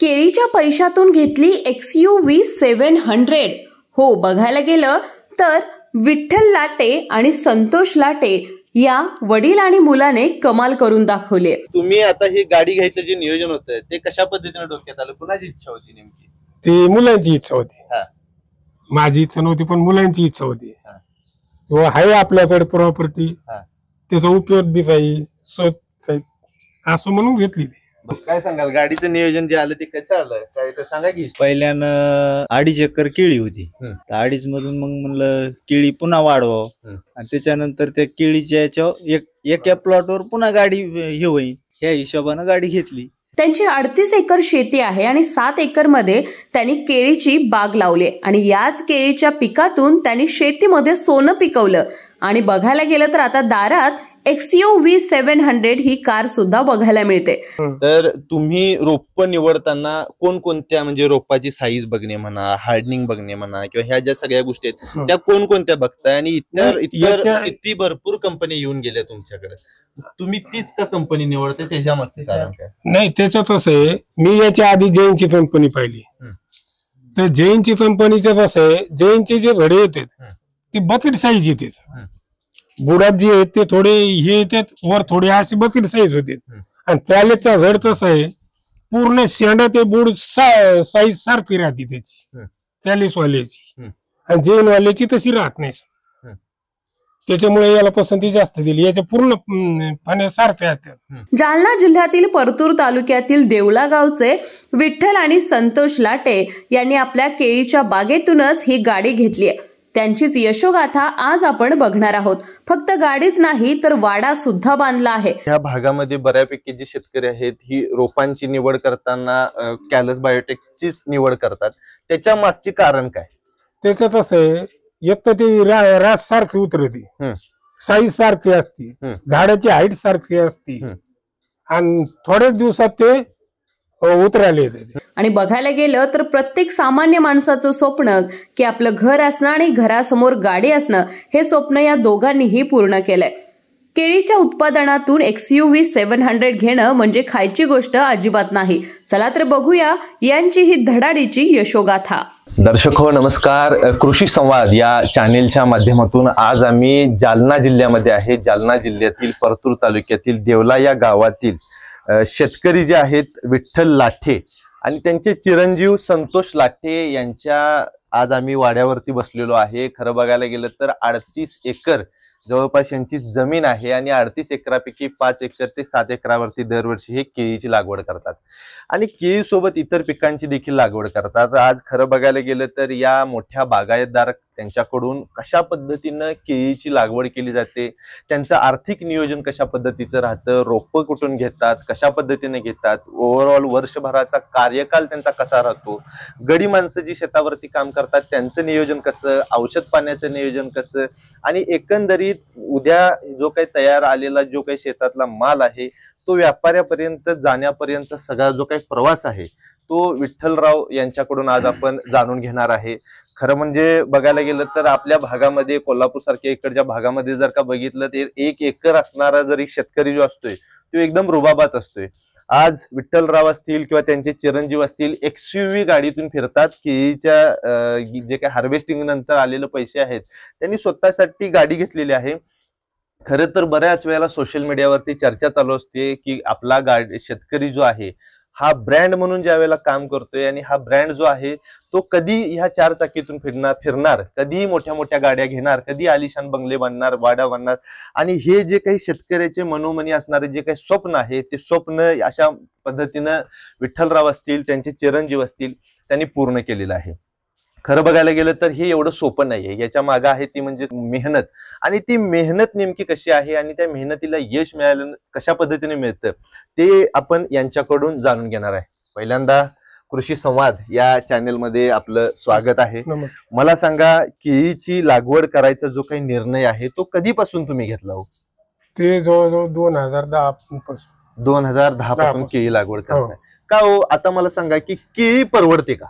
केळीच्या पैशातून घेतली XUV 700। हो, बघायला गेलं तर विठ्ठल लाटे आणि संतोष लाटे या वडील आणि मुलाने कमाल करून दाखवली। तुम्ही आता ही गाडी घ्यायचं जे नियोजन होतं ते कशा पद्धतीने डोक्यात आलं? कुणाची इच्छा होती नेमकी? ती मुलांची इच्छा होती, माझी इच्छा नव्हती, पण मुलांची इच्छा होती। आहे आपल्याकडे प्रॉपर्टी, त्याचा उपयोग बी काही असं म्हणून घेतली ती। काय सांगाल, गाडीचं नियोजन जे आलं ते कसं आलं, काय ते सांगा की? पहिल्यानं 2.5 एकर केळी होती, 2.5 मधून मग म्हणलं केळी पुन्हा वाढवावं, आणि त्याच्यानंतर त्या केळीच्या याच्यावर एका प्लॉटवर पुन्हा गाडी हे होईल, ह्या हिशोबानं गाडी घेतली। त्यांची 38 एकर शेती आहे आणि 7 एकर मध्ये त्यांनी केळीची बाग लावली आणि याच केळीच्या पिकातून त्यांनी शेतीमध्ये सोनं पिकवलं। आणि बघायला गेलं तर आता दारात XUV 700 ही कार सुद्धा बघायला मिळते। तर तुम्ही रोप निवडताना कोणकोणत्या, म्हणजे रोपाची साईज बघणे म्हणा, हार्डनिंग बघणे म्हणा, किंवा ह्या ज्या सगळ्या गोष्टी आहेत त्या कोणकोणत्या बघताय? आणि इतर किती भरपूर कंपनी येऊन गेल्या तुमच्याकडे, तुम्ही तीच का कंपनी निवडते, त्याच्या मागचं कारण काय? नाही, त्याच्यात असं आहे, मी याच्या आधी जैनची कंपनी पाहिली, तर जैनची कंपनीचं कसं आहे, जैनचे जे घडे येतात ते बकेट साईज येतात, बुडात जे आहेत ते थोडे हे येतात, वर थोडे असे बकेट साईज होते। आणि पॅलेटचा घड तसं आहे, पूर्ण शेंडा ते बुड साईज सारखी राहते त्याची, पॅलेस वाल्याची, आणि जैन वाल्याची तशी राहत नाही। त्याच्यामुळे याला पसंती जास्त दिली, याच्या पूर्ण पाण्या सारख्या असतात। जालना जिल्ह्यातील परतूर तालुक्यातील देवला गावचे विठ्ठल आणि संतोष लाटे यांनी आपल्या केळीच्या बागेतूनच ही गाडी घेतली आहे। त्यांचीच यशोगाथा आज आपण बघणार आहोत। फक्त गाडीच नाही तर वाडा सुद्धा बांधला आहे। या भागामध्ये बऱ्यापैकी जे शेतकरी आहेत ही रोपांची निवड करताना कॅलस बायोटेकचीच निवड करतात, त्याच्या मागचे कारण काय? त्याच्यात असं आहे, एक तर ती रास सारखी उतरती, साईज सारखी असती, झाडाची हाईट सारखी असती, आणि थोड्याच दिवसात ते उतरायला येते। आणि बघायला गेलं तर प्रत्येक सामान्य माणसाचं स्वप्न की आपलं घर असणं आणि घरासमोर गाडी असणं, हे स्वप्न या दोघांनीही पूर्ण केलंय। केळीच्या उत्पादनातून XUV 700 घेणं म्हणजे खायची गोष्ट अजिबात नाही। चला तर बघूया यांची ही धडाडीची यशोगाथा। दर्शक हो, नमस्कार। कृषी संवाद या चॅनेलच्या माध्यमातून आज आम्ही जालना जिल्ह्यामध्ये आहे। जालना जिल्ह्यातील परतूर तालुक्यातील देवला या गावातील शेतकरी जे आहेत विठ्ठल लाटे आणि त्यांचे चिरंजीव संतोष लाटे यांच्या आज आम्ही वाड्यावरती बसलेलो आहे। खरं बघायला गेलं तर 38 एकर जवळपास यांची जमीन आहे आणि 38 एकरापैकी 5 एकर ते 7 एकरावरती दरवर्षी हे केळीची लागवड करतात आणि केळीसोबत इतर पिकांची देखील लागवड करतात। आज खरं बघायला गेलं तर या मोठ्या बागायतदार त्यांच्याकडून कशा पद्धतीनं केळीची लागवड केली जाते, त्यांचं आर्थिक नियोजन कशा पद्धतीचं राहतं, रोपं कुठून घेतात, कशा पद्धतीने घेतात, ओव्हरऑल वर्षभराचा कार्यकाल त्यांचा कसा राहतो, गडी माणसं जी शेतावरती काम करतात त्यांचं नियोजन कसं, औषध पाण्याचं नियोजन कसं, आणि एकंदरीत उद्या जो काही तयार आलेला जो काही शेतातला माल आहे तो व्यापाऱ्यापर्यंत जाण्यापर्यंत सगळा जो काही प्रवास आहे तो विठ्ठलराव यांच्याकडून आज आपण जाणून घेणार आहे। खरं म्हणजे बघायला गेलं तर आपल्या भागामध्ये, कोल्हापूर सारख्या इकडच्या भागामध्ये जर का बघितलं तर 1 एकर असणारा जरी शेतकरी जो असतोय तो एकदम रुबाबात असतोय। आज विठ्ठलराव असतील किंवा त्यांचे चिरंजीव असतील XUV गाडीतून फिरतात, केळीच्या जे काही हार्वेस्टिंग नंतर आलेले पैसे आहेत त्यांनी स्वतःसाठी गाडी घेतलेली आहे। खरं तर बऱ्याच वेळेला सोशल मीडियावरती चर्चा चालू असते की आपला शेतकरी जो आहे हा ब्रँड म्हणून ज्या वेळेला काम करतोय आणि हा ब्रँड जो आहे तो कधी ह्या 4 चाकीतून फिरणार, कधी मोठ्या मोठ्या गाड्या घेणार, कधी आलिशान बंगले बांधणार, वाडा बांधणार, आणि हे जे काही शेतकऱ्याचे मनोमनी असणारे जे काही स्वप्न आहे ते स्वप्न अशा पद्धतीनं विठ्ठलराव असतील, त्यांचे चिरंजीव असतील, त्यांनी पूर्ण केलेलं आहे। खरं बघायला गेलं तर हे एवढं सोपं नाहीये, याच्या मागे आहे ती म्हणजे मेहनत, आणि ती मेहनत नेमकी कशी आहे आणि त्या मेहनतीला यश मिळालं कशा पद्धतीने मिळतं ते आपण यांच्याकडून जाणून घेणार आहे। पहिल्यांदा कृषी संवाद या चॅनेल मध्ये आपलं स्वागत आहे। मला सांगा, केळीची लागवड करायचा जो काही निर्णय आहे तो कधीपासून तुम्ही घेतला हो? ते जवळजवळ 2010 पासून। 2010 पासून केळी लागवड करताय का हो? आता मला सांगा की केळी परवडते का?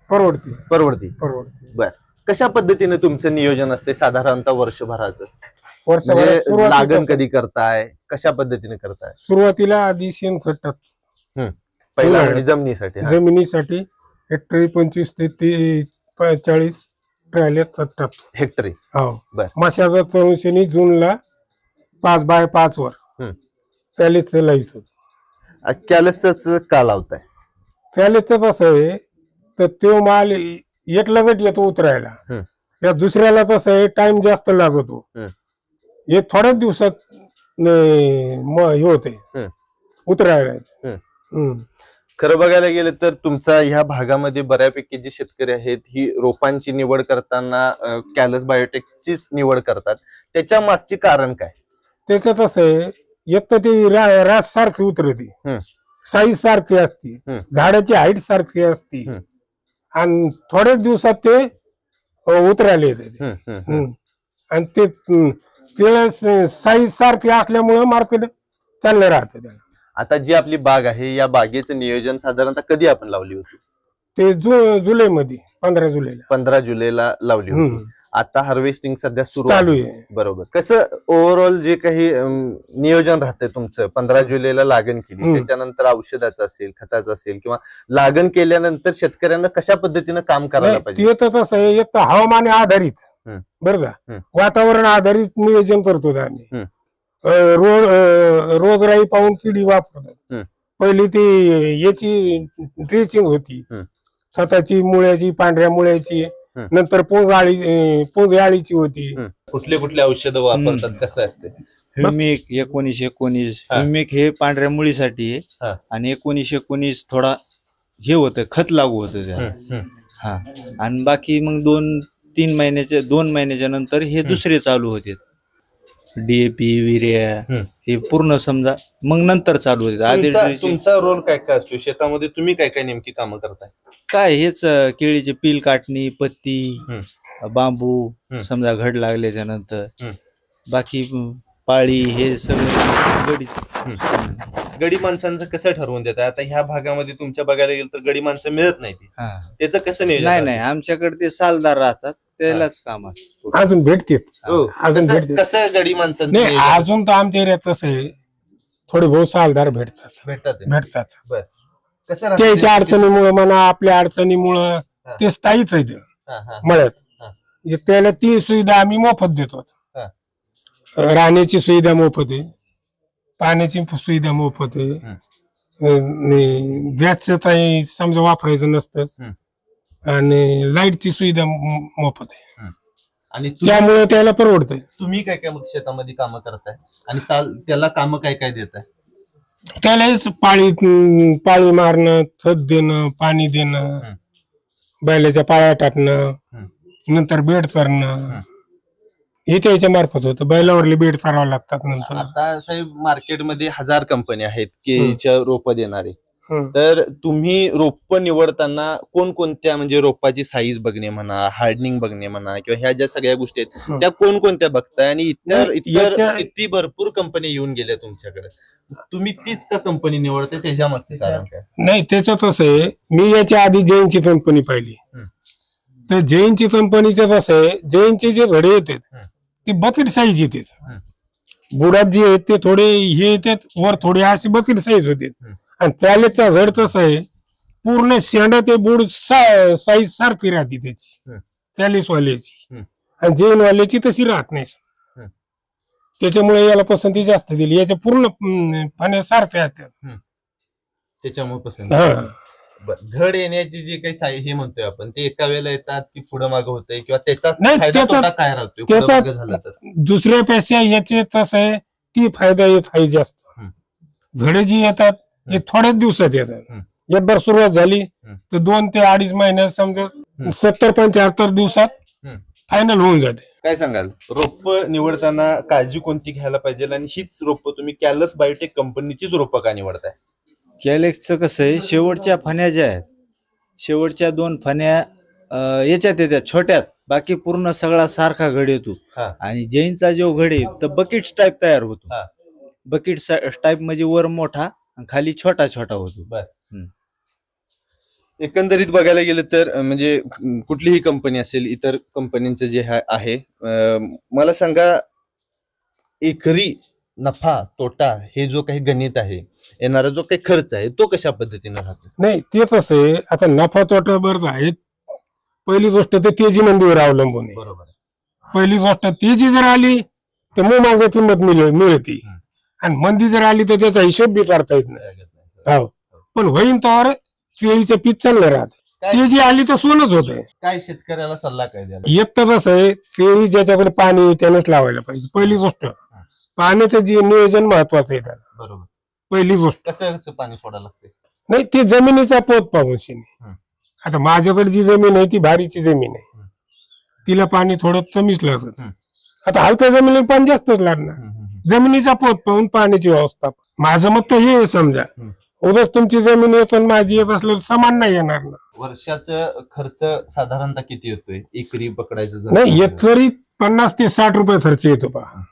परवडते। बर, कशा पद्धतीने तुमचं नियोजन असते साधारणतः वर्षभराचं? लागण कधी करताय, कशा पद्धतीने करताय? सुरुवातीला आधी शेणखत टाकतो, पहिला म्हणजे जमिनीसाठी हा. जमिनीसाठी हेक्टरी 25 ते 40 ट्रॅल्या टाकतो. हेक्टरी. हो. बर. माशाचा प्रवंशनी जूनला 5x5 वर हम्म. त्यालेच लावतो. कॅलसच का लावताय? त्यालेच कसं आहे तर तो माल एकला वेट येतो उतरायला. हम्म. या दुसऱ्याला कसं आहे टाइम जास्त लागतो. हम्म. हे थोड्याच दिवसात हे होते उतरायला. खरं बघायला गेलं तर तुमचा ह्या भागामध्ये बऱ्यापैकी जे शेतकरी आहेत ही रोपांची निवड करताना कॅलस बायोटेकचीच निवड करतात. त्याच्या मागचे कारण काय? त्याच्यात असं आहे एक तर ती रास सारखी उतरते, साईज सारखी असती, झाडाची हाईट सारखी असती आणि थोड्याच दिवसात ते उतरायला येते. आणि ते साईज सारखी असल्यामुळे मार्केट चाललं राहतं. आता जी आपली बाग आहे या बागेचं नियोजन साधारणतः कधी आपण लावली होती? ते जुलैमध्ये 15 जुलैला लावली होती. आता हार्वेस्टिंग सध्या सुरू चालू आहे. बरोबर. कसं ओव्हरऑल जे काही नियोजन राहतंय तुमचं 15 जुलैला लागण केली त्याच्यानंतर औषधाचं असेल, खताचं असेल किंवा लागण केल्यानंतर शेतकऱ्यांना कशा पद्धतीनं काम करायला पाहिजे? ते तर कसं आहे एक तर हवामान आधारित बरं का, वातावरण आधारित नियोजन करतो आम्ही. रोगराई पाहून किडी वापरतात. पहिली ती याची ड्रेचिंग होती खताची, मुळ्याची, पांढऱ्या मुळ्याची, नंतर पोंजाळीची होती. कुठले कुठले औषधं वापरतात, कसं असते? ह्युमिक 1919 ह्युमिक हे पांढऱ्या मुळीसाठी आहे आणि 1919 थोडा हे होतं खत लागू होतं त्याला. हा. आणि बाकी मग 2 महिन्याच्या नंतर हे दुसरे चालू होते. DAP, युरिया हे पूर्ण समजा मग नंतर चालू होते. तुमचा रोल काय काय असतो शेतामध्ये? तुम्ही काय काय नेमकी कामं करताय? काय हेच केळीचे पील काटणी, पत्ती, बांबू समजा घड लागल्याच्या नंतर, बाकी पाळी हे सगळं गडी माणसांचं कसं ठरवून देत? आता ह्या भागामध्ये तुमच्या बघायला गेलं तर गडी माणसं मिळत नाही. त्याचं कसं नियोजन? नाही आमच्याकडे ते सालदार राहतात, त्यालाच काम असतं. अजून भेटते कसं गडी माणसं? नाही अजून तर आमच्या एरियात कसं आहे थोडे बहुत सालदार भेटतात. कसं त्याच्या अडचणीमुळे म्हणा आपल्या अडचणीमुळं ते स्थायीच आहे मळ्यात. त्याला ती सुविधा आम्ही मोफत देतो. राहण्याची सुविधा मोफत आहे, पाण्याची सुविधा मोफत आहे, गॅसचं काही समजा वापरायचं नसतंच आणि लाईटची सुविधा मोफत आहे. आणि त्यामुळे त्याला परवडतंय. तुम्ही काय काय शेतामध्ये कामं करताय आणि त्याला कामं काय काय देताय? त्यालाच पाळी मारणं, खत देणं, पाणी देणं, बैलाच्या पाया टाकणं, नंतर बेड करणं हे त्याच्या मार्फत होतं. बैलावरले बेड करावं लागतात. नंतर आता साहेब मार्केटमध्ये 1000 कंपनी आहेत केळीच्या रोप देणारे. तर तुम्ही रोप निवडताना कोणकोणत्या म्हणजे रोपाची साईज बघणे म्हणा, हार्डनिंग बघणे म्हणा किंवा ह्या ज्या सगळ्या गोष्टी आहेत त्या कोणकोणत्या बघताय? आणि इतर किती भरपूर कंपनी येऊन गेल्या तुमच्याकडे, तुम्ही तीच का कंपनी निवडते? त्याच्या मागचे कारण काय? नाही त्याच्यात असं आहे मी याच्या आधी जैनची कंपनी पाहिली. तर जैनची कंपनीचं कसं आहे जैनचे जे घडे येतात ते बकेट साईज येतात. बुडात जे आहेत ते थोडे हे येतात वर थोडे असे बकेट साईज होते. आणि त्यालेचा घड कसं आहे पूर्ण शेंडा ते बुड साईज सारखी राहते त्याची त्यालेच वाल्याची, आणि जैन वाल्याची तशी राहत नाही. त्याच्यामुळे याला पसंती जास्त दिली. याच्या पूर्ण पाण्या सारख्या असतात त्याच्यामुळे पसंत. घड येण्याची जी काही हे म्हणतोय आपण ते एका वेळेला येतात की पुढं मागं होतंय किंवा त्याचा काय राहतोय? त्याचा दुसऱ्यापेक्षा याचे तसं आहे ती फायदा येत आहे जास्त. घडे जी येतात हे थोड्याच दिवसात येतात. एक बार सुरुवात झाली तर 2 ते 2.5 महिन्यात समजा 70-75 दिवसात फायनल होऊन जाते. काय सांगाल रोप निवडताना काळजी कोणती घ्यायला पाहिजे आणि हीच रोप तुम्ही कॅलस बायोटेक कंपनीचीच रोप का निवडताय? कॅलेक्सचं कसं आहे शेवटच्या फण्या ज्या आहेत शेवटच्या 2 फण्या याच्यात येतात छोट्यात, बाकी पूर्ण सगळा सारखा घड येतो. आणि जैनचा जो घड आहे तर बकेट टाईप तयार होतो. बकेट टाईप म्हणजे वर मोठा खाली छोटा छोटा होतो. एकंदरीत बघायला गेलं तर म्हणजे कुठलीही कंपनी असेल इतर कंपनीचं जे आहे मला सांगा एकरी नफा तोटा हे जो काही गणित आहे येणारा जो काही खर्च आहे तो कशा पद्धतीने राहतो? नाही ते कसं आहे, आता नफा तोटा बरं आहे. पहिली गोष्ट तर तेजी मंदीवर अवलंबून आहे. बरोबर. पहिली गोष्ट तेजी जर आली तर मग माझी किंमत मिळते, आणि मंदी जर आली तर त्याचा हिशोब बी करता येत नाही. हो, पण होईन तर केळीचं पीक चांगलं राहत. तेजी आली तर सोनच होत. काय शेतकऱ्याला सल्ला काय द्यायला? एक तर कसं आहे, केळी ज्याच्याकडे पाणी त्यानेच लावायला पाहिजे. पहिली गोष्ट पाण्याचं जे नियोजन महत्वाचं आहे त्याला. बरोबर. पहिली गोष्ट कसं पाणी सोडायला लागते? नाही, ते जमिनीचा पोत पाहून शिने. आता माझ्याकडे जी जमीन आहे ती भारीची जमीन आहे, तिला पाणी थोडं कमीच लागत. आता हलक्या जमिनीला पाणी जास्तच लागणार. जमिनीचा पोत पाहून पाण्याची व्यवस्था. माझं मत तर हे समजा, उगाच तुमची जमीन येत आणि माझी येत असल्यावर समान नाही येणार ना. वर्षाचा खर्च साधारणतः किती येतोय एकरी पकडायचं जर? नाही, एकरी 50 ते 60 रुपये खर्च येतो पहा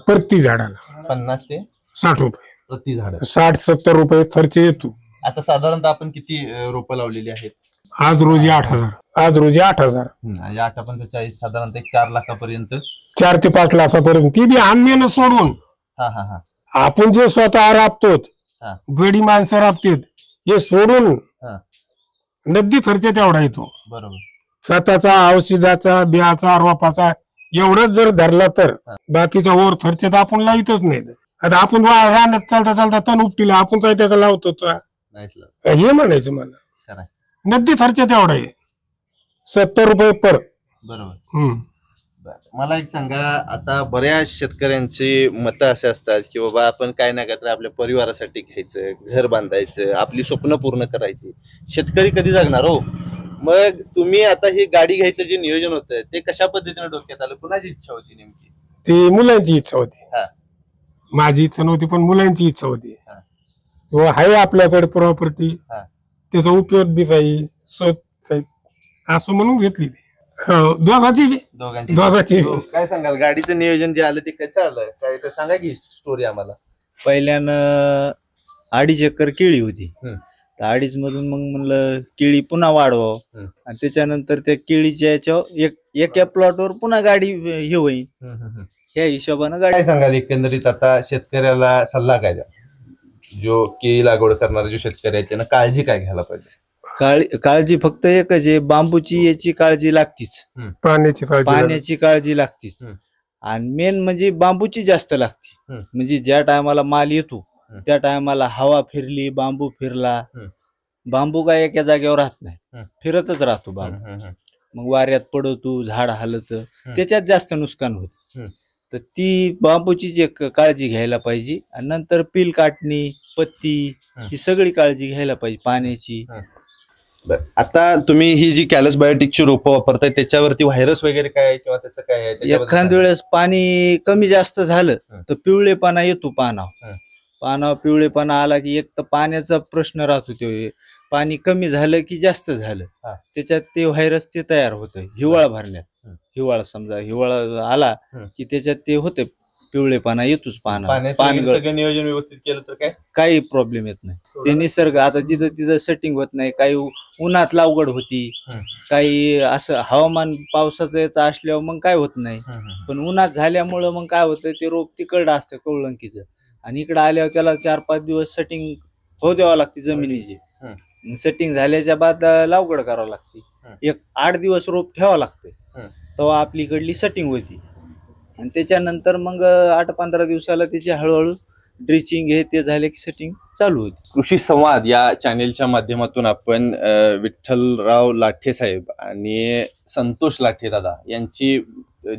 प्रति झाडाला. 50 ते 60 रुपये प्रति झाड. 60-70 रुपये खर्च येतो. आता साधारणतः आपण किती रोपं लावलेली आहेत? आज रोजी 8,000. आज रोजी 8,000. 8-40 साधारणतः 4 लाखापर्यंत. 4 ते 5 लाखापर्यंत. ती बी आणमेनं सोडून आपण जे स्वतः राबतो, गडी माणसं राबतात, हे सोडून नगदी खर्च तेवढा येतो. बरोबर. स्वतःचा, औषधाचा, बियाचा, रोपाचा एवढंच जर धरला तर बाकीचा ओर खर्च तर आपण लावितच नाही. आता आपण रानात चालता चालता तण उपटीला आपण काय त्याचा लावतो हे म्हणायचं मला. नगदी खर्च तेवढा आहे 70 रुपये पर. बरोबर. मला एक सांगा, आता बऱ्याच शेतकऱ्यांची मतं असे असतात की बाबा आपण काय ना काय तर आपल्या परिवारासाठी घ्यायचं, घर बांधायचं, आपली स्वप्न पूर्ण करायची. शेतकरी कधी जगणार हो? मग तुम्ही आता ही गाडी घ्यायचं जे नियोजन होतं ते कशा पद्धतीने डोक्यात आलं? कुणाची इच्छा होती नेमकी? ती मुलांची इच्छा होती. माझी इच्छा नव्हती, पण मुलांची इच्छा होती. किंवा आहे आपल्याकडे प्रॉपर्टी, त्याचा उपयोग बी काही असं म्हणून घेतली ती. दोघांची. काय सांगाल, गाडीचं नियोजन जे आलं ते कसं आलं? काय तर सांगा की स्टोरी आम्हाला. पहिल्यानं 2.5 एकर केळी होती. 2.5 मधून मग म्हणलं केळी पुन्हा वाढवावं, आणि त्याच्यानंतर त्या केळीच्या याच्यावर एका प्लॉटवर पुन्हा गाडी हे होईल, ह्या हिशोबानं गाडी. काय सांगाल एकंदरीत आता शेतकऱ्याला सल्ला काय द्या? जो केळी लागवड करणारा जो शेतकरी आहे त्यानं काळजी काय घ्यायला पाहिजे? काळजी फक्त एकच आहे, बांबूची याची काळजी लागतीच, पाण्याची काळजी लागतीच, आणि मेन म्हणजे बांबूची जास्त लागते. म्हणजे ज्या टायमाला माल येतो त्या टायमाला हवा फिरली, बांबू फिरला, बांबू काय एका जागेवर राहत नाही, फिरतच राहतो बांबू. मग वाऱ्यात पडतो, झाड हलत, त्याच्यात जास्त नुकसान होत. तर ती बांबूची एक काळजी घ्यायला पाहिजे. आणि नंतर पील काटणी, पत्ती, ही सगळी काळजी घ्यायला पाहिजे, पाण्याची. आता तुम्ही ही जी कॅलस बायोटिकची रोपं वापरताय त्याच्यावरती व्हायरस वगैरे काय आहे किंवा त्याचं काय आहे? एखाद्या वेळेस पाणी कमी जास्त झालं तर पिवळेपणा येतो पानावर पिवळेपणा आला की एक तर पाण्याचा प्रश्न राहतो. ते पाणी कमी झालं की जास्त झालं त्याच्यात ते व्हायरस ते तयार होतं. हिवाळा भरण्यात, हिवाळा समजा हिवाळा आला की त्याच्यात ते होते, पिवळेपणा येतोच पानावर. सगळं नियोजन व्यवस्थित केलं तर काही प्रॉब्लेम येत नाही. ते निसर्ग, आता जिथं तिथं सेटिंग होत नाही, काही उन्हात लागवड होती, काही असं हवामान पावसाचं याचं असल्यावर मग काय होत नाही. पण उन्हात झाल्यामुळं मग काय होतं, ते रोप तिकडं असतं कवळंकीचं, आणि इकडं आल्यावर त्याला 4-5 दिवस सेटिंग होऊ द्यावं लागते जमिनीची. सेटिंग झाल्याच्या बाद लागवड करावं लागते. एक 8 दिवस रोप ठेवावं लागते, तेव्हा आपली इकडली सेटिंग होती. आणि त्याच्यानंतर मग 8-15 दिवसाला त्याची हळूहळू ड्रिचिंग हे ते झाले की सेटिंग चालू होती. कृषी संवाद या चॅनेलच्या माध्यमातून आपण विठ्ठलराव लाठे साहेब आणि संतोष लाठे दादा यांची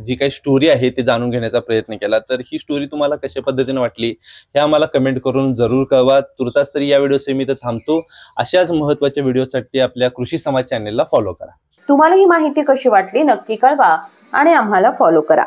जी काही स्टोरी आहे ते जाणून घेण्याचा प्रयत्न केला. तर ही स्टोरी तुम्हाला कशा पद्धतीने वाटली हे आम्हाला कमेंट करून जरूर कळवा. तुर्तास तरी या व्हिडिओ मी तर थांबतो. अशाच महत्त्वाच्या व्हिडिओसाठी आपल्या कृषी समाज चॅनेलला फॉलो करा. तुम्हाला ही माहिती कशी वाटली नक्की कळवा आणि आम्हाला फॉलो करा.